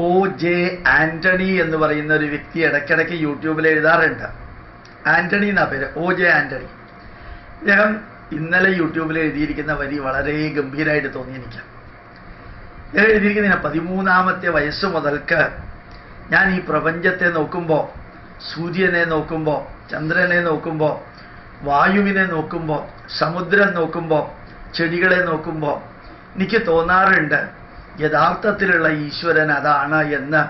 O.J. Antony എന്ന് പറയുന്ന ഒരു വ്യക്തി ഇടയ്ക്കിടയ്ക്ക് യൂട്യൂബിൽ എഴുതാറുണ്ട്. ആന്റണി എന്നാ പേര്, O.J. ആന്റണി. അദ്ദേഹം ഇന്നലെ യൂട്യൂബിൽ എഴുതിയിരിക്കുന്ന വരി വളരെ ഗംഭീരമായിട്ട് തോന്നി എനിക്ക്. അദ്ദേഹം എഴുതിയിരിക്കുന്ന 13ാമത്തെ വയസ്സ് മുതൽക്ക് ഞാൻ ഈ പ്രപഞ്ചത്തെ നോക്കുമ്പോൾ, സൂര്യനെ നോക്കുമ്പോൾ, ചന്ദ്രനെ നോക്കുമ്പോൾ, വായുവിനെ നോക്കുമ്പോൾ, സമുദ്രം നോക്കുമ്പോൾ, ചെടികളെ നോക്കുമ്പോൾ എനിക്ക് തോന്നാറുണ്ട് യഥാർത്ഥത്തിലുള്ള ഈശ്വരൻ അതാണ് എന്ന്.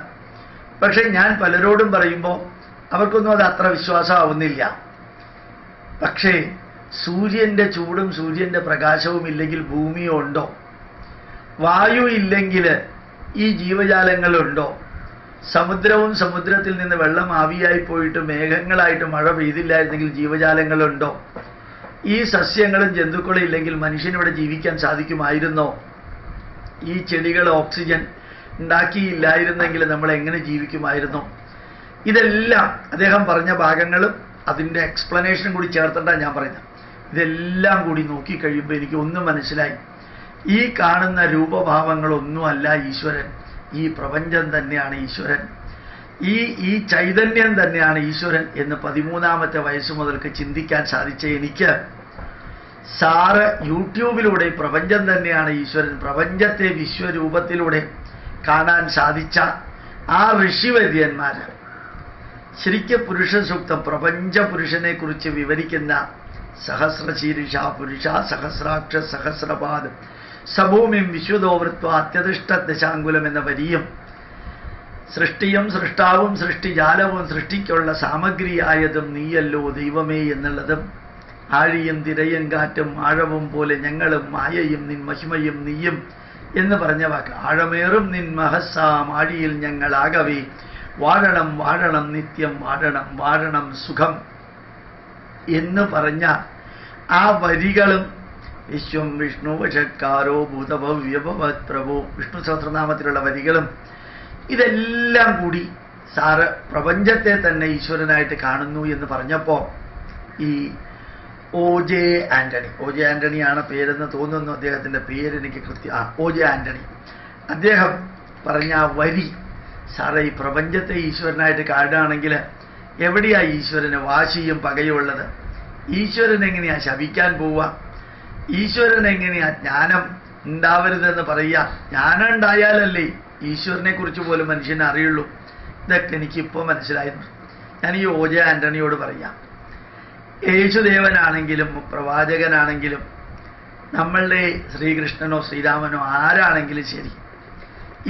പക്ഷെ ഞാൻ പലരോടും പറയുമ്പോൾ അവർക്കൊന്നും അത് അത്ര വിശ്വാസമാവുന്നില്ല. പക്ഷേ സൂര്യൻ്റെ ചൂടും സൂര്യൻ്റെ പ്രകാശവും ഇല്ലെങ്കിൽ ഭൂമിയോ ഉണ്ടോ? വായു ഇല്ലെങ്കിൽ ഈ ജീവജാലങ്ങളുണ്ടോ? സമുദ്രവും സമുദ്രത്തിൽ നിന്ന് വെള്ളം ആവിയായി പോയിട്ട് മേഘങ്ങളായിട്ട് മഴ പെയ്തില്ലായിരുന്നെങ്കിൽ ജീവജാലങ്ങളുണ്ടോ? ഈ സസ്യങ്ങളും ജന്തുക്കളും ഇല്ലെങ്കിൽ മനുഷ്യനിവിടെ ജീവിക്കാൻ സാധിക്കുമായിരുന്നോ? ഈ ചെടികൾ ഓക്സിജൻ ഉണ്ടാക്കിയില്ലായിരുന്നെങ്കിൽ നമ്മൾ എങ്ങനെ ജീവിക്കുമായിരുന്നു? ഇതെല്ലാം അദ്ദേഹം പറഞ്ഞ ഭാഗങ്ങളും അതിൻ്റെ എക്സ്പ്ലനേഷനും കൂടി ചേർത്തിട്ടാണ് ഞാൻ പറയുന്നത്. ഇതെല്ലാം കൂടി നോക്കിക്കഴിയുമ്പോൾ എനിക്ക് ഒന്നും മനസ്സിലായി. ഈ കാണുന്ന രൂപഭാവങ്ങളൊന്നുമല്ല ഈശ്വരൻ, ഈ പ്രപഞ്ചം തന്നെയാണ് ഈശ്വരൻ, ഈ ചൈതന്യം തന്നെയാണ് ഈശ്വരൻ എന്ന് 13ാമത്തെ വയസ്സ് മുതൽക്ക് ചിന്തിക്കാൻ സാധിച്ച എനിക്ക് സാറ് യൂട്യൂബിലൂടെ പ്രപഞ്ചം തന്നെയാണ് ഈശ്വരൻ, പ്രപഞ്ചത്തെ വിശ്വരൂപത്തിലൂടെ കാണാൻ സാധിച്ച ആ ഋഷിവര്യന്മാർ ശരിക്കും പുരുഷ സൂക്തം പ്രപഞ്ച പുരുഷനെ കുറിച്ച് വിവരിക്കുന്ന സഹസ്രശീർഷ പുരുഷ സഹസ്രാക്ഷ സഹസ്രപാദം സഭൂമിം വിശ്വതോവൃത്വ അത്യധിഷ്ഠ ദശാങ്കുലം എന്ന വരിയും സൃഷ്ടിയും സൃഷ്ടാവും സൃഷ്ടിജാലവും സൃഷ്ടിക്കുള്ള സാമഗ്രിയായതും നീയല്ലോ ദൈവമേ എന്നുള്ളതും ആഴിയും തിരയും കാറ്റും ആഴവും പോലെ ഞങ്ങളും മായയും നിൻ മഹിമയും നീയും എന്ന് പറഞ്ഞ വാക്ക്, ആഴമേറും നിൻ മഹസ്സാം ആഴിയിൽ ഞങ്ങളാകവേ വാഴണം വാഴണം നിത്യം വാഴണം വാഴണം സുഖം എന്ന് പറഞ്ഞ ആ വരികളും വിശ്വം വിഷ്ണു വശക്കാരോ ഭൂതഭവ്യഭവത് പ്രഭു വിഷ്ണു സഹസ്രനാമത്തിലുള്ള വരികളും ഇതെല്ലാം കൂടി സാറ് പ്രപഞ്ചത്തെ തന്നെ ഈശ്വരനായിട്ട് കാണുന്നു എന്ന് പറഞ്ഞപ്പോൾ ഈ O.J. ആന്റണിയാണ് പേരെന്ന് തോന്നുന്നു. അദ്ദേഹത്തിൻ്റെ പേര് എനിക്ക് O.J. ആന്റണി. അദ്ദേഹം പറഞ്ഞ ആ വരി, സാറേ ഈ പ്രപഞ്ചത്തെ ഈശ്വരനായിട്ട് കാണുകയാണെങ്കിൽ എവിടെയാ ഈശ്വരന് വാശിയും പകയും ഉള്ളത്? ഈശ്വരൻ എങ്ങനെയാ ശപിക്കാൻ പോവുക? ഈശ്വരൻ എങ്ങനെയാ ജ്ഞാനം ഉണ്ടാവരുതെന്ന് പറയുക? ജ്ഞാനം ഉണ്ടായാലല്ലേ ഈശ്വരനെ കുറിച്ച് പോലും മനുഷ്യനെ അറിയുള്ളൂ. ഇതൊക്കെ എനിക്കിപ്പോൾ മനസ്സിലായിരുന്നു. ഞാൻ ഈ O.J. ആന്റണിയോട് പറയാം, യേശുദേവനാണെങ്കിലും പ്രവാചകനാണെങ്കിലും നമ്മളുടെ ശ്രീകൃഷ്ണനോ ശ്രീരാമനോ ആരാണെങ്കിലും ശരി,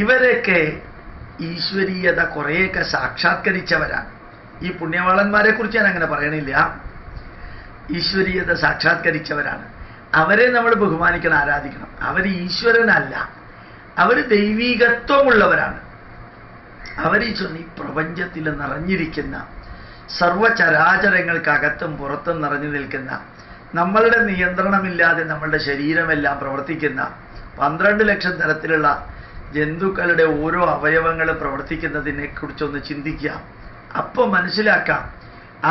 ഇവരൊക്കെ ഈശ്വരീയത കുറേയൊക്കെ സാക്ഷാത്കരിച്ചവരാണ്. ഈ പുണ്യവാളന്മാരെ കുറിച്ച് ഞാൻ അങ്ങനെ പറയണില്ല, ഈശ്വരീയത സാക്ഷാത്കരിച്ചവരാണ്. അവരെ നമ്മൾ ബഹുമാനിക്കണം, ആരാധിക്കണം. അവർ ഈശ്വരനല്ല, അവർ ദൈവീകത്വമുള്ളവരാണ്. അവർ ഈ പ്രപഞ്ചത്തിൽ നിറഞ്ഞിരിക്കുന്ന സർവചരാചരങ്ങൾക്കകത്തും പുറത്തും നിറഞ്ഞു നിൽക്കുന്ന, നമ്മളുടെ നിയന്ത്രണമില്ലാതെ നമ്മളുടെ ശരീരമെല്ലാം പ്രവർത്തിക്കുന്ന 12 ലക്ഷം തരത്തിലുള്ള ജന്തുക്കളുടെ ഓരോ അവയവങ്ങളും പ്രവർത്തിക്കുന്നതിനെ കുറിച്ചൊന്ന് ചിന്തിക്കുക. അപ്പോൾ മനസ്സിലാക്കാം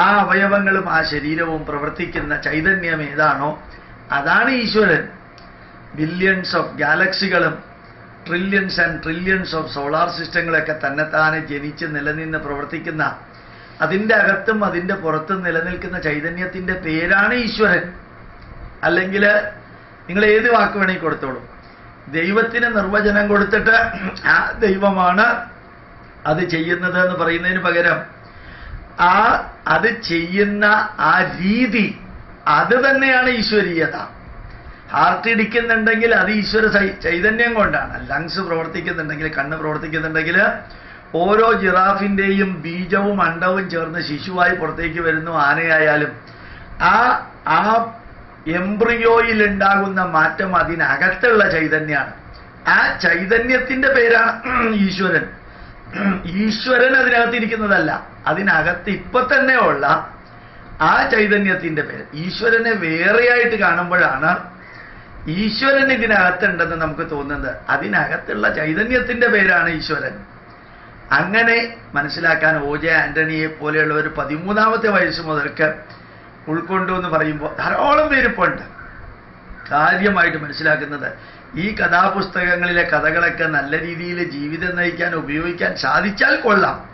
ആ അവയവങ്ങളും ആ ശരീരവും പ്രവർത്തിക്കുന്ന ചൈതന്യം ഏതാണോ അതാണ് ഈശ്വരൻ. ബില്യൺസ് ഓഫ് ഗാലക്സികളും trillions and trillions of solar സിസ്റ്റങ്ങളൊക്കെ തന്നെത്താനെ ജനിച്ച് നിലനിന്ന് പ്രവർത്തിക്കുന്ന, അതിൻ്റെ അകത്തും അതിൻ്റെ പുറത്തും നിലനിൽക്കുന്ന ചൈതന്യത്തിൻ്റെ പേരാണ് ഈശ്വരൻ. അല്ലെങ്കിൽ നിങ്ങൾ ഏത് വാക്ക് വേണമെങ്കിൽ കൊടുത്തോളൂ. ദൈവത്തിന് നിർവചനം കൊടുത്തിട്ട് ആ ദൈവമാണ് അത് ചെയ്യുന്നത് എന്ന് പറയുന്നതിന് പകരം അത് ചെയ്യുന്ന ആ രീതി, അത് തന്നെയാണ് ഈശ്വരീയത. ഹാർട്ട് ഇടിക്കുന്നുണ്ടെങ്കിൽ അത് ഈശ്വര ചൈതന്യം കൊണ്ടാണ്. ലങ്സ് പ്രവർത്തിക്കുന്നുണ്ടെങ്കിൽ, കണ്ണ് പ്രവർത്തിക്കുന്നുണ്ടെങ്കിൽ, ഓരോ ജിറാഫിൻ്റെയും ബീജവും അണ്ടവും ചേർന്ന് ശിശുവായി പുറത്തേക്ക് വരുന്നു. ആനയായാലും ആ എംബ്രിയോയിൽ ഉണ്ടാകുന്ന മാറ്റം അതിനകത്തുള്ള ചൈതന്യമാണ്. ആ ചൈതന്യത്തിൻ്റെ പേരാണ് ഈശ്വരൻ. ഈശ്വരൻ അതിനകത്തിരിക്കുന്നതല്ല, അതിനകത്ത് ഇപ്പൊ തന്നെ ഉള്ള ആ ചൈതന്യത്തിൻ്റെ പേര്. ഈശ്വരനെ വേറെയായിട്ട് കാണുമ്പോഴാണ് ഈശ്വരൻ ഇതിനകത്തുണ്ടെന്ന് നമുക്ക് തോന്നുന്നത്. അതിനകത്തുള്ള ചൈതന്യത്തിൻ്റെ പേരാണ് ഈശ്വരൻ. അങ്ങനെ മനസ്സിലാക്കാൻ O.J. ആന്റണിയെ പോലെയുള്ളവർ 13ാമത്തെ വയസ്സ് മുതൽക്ക് ഉൾക്കൊണ്ടു എന്ന് പറയുമ്പോൾ ധാരാളം പേരിപ്പുണ്ട്. കാര്യമായിട്ട് മനസ്സിലാക്കുന്നത് ഈ കഥാപുസ്തകങ്ങളിലെ കഥകളൊക്കെ നല്ല രീതിയിൽ ജീവിതം നയിക്കാൻ ഉപയോഗിക്കാൻ സാധിച്ചാൽ കൊള്ളാം.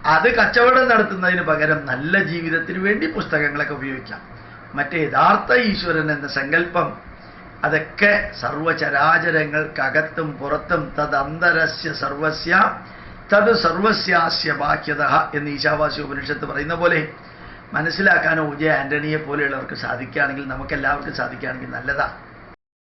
അത് കച്ചവടം നടത്തുന്നതിന് പകരം നല്ല ജീവിതത്തിന് വേണ്ടി പുസ്തകങ്ങളൊക്കെ ഉപയോഗിക്കാം. മറ്റേ യഥാർത്ഥ ഈശ്വരൻ എന്ന സങ്കല്പം അതൊക്കെ സർവചരാചരങ്ങൾക്കകത്തും പുറത്തും തദന്തരസ്യ സർവസ്യ തത് സർവസ്യാസ്യ ബാഹ്യത എന്ന് ഈശാവാസ്യ ഉപനിഷത്ത് പറയുന്ന പോലെ മനസ്സിലാക്കാൻ OJ ആന്റണിയെ പോലെയുള്ളവർക്ക് സാധിക്കുകയാണെങ്കിൽ, നമുക്കെല്ലാവർക്കും സാധിക്കുകയാണെങ്കിൽ നല്ലതാണ്.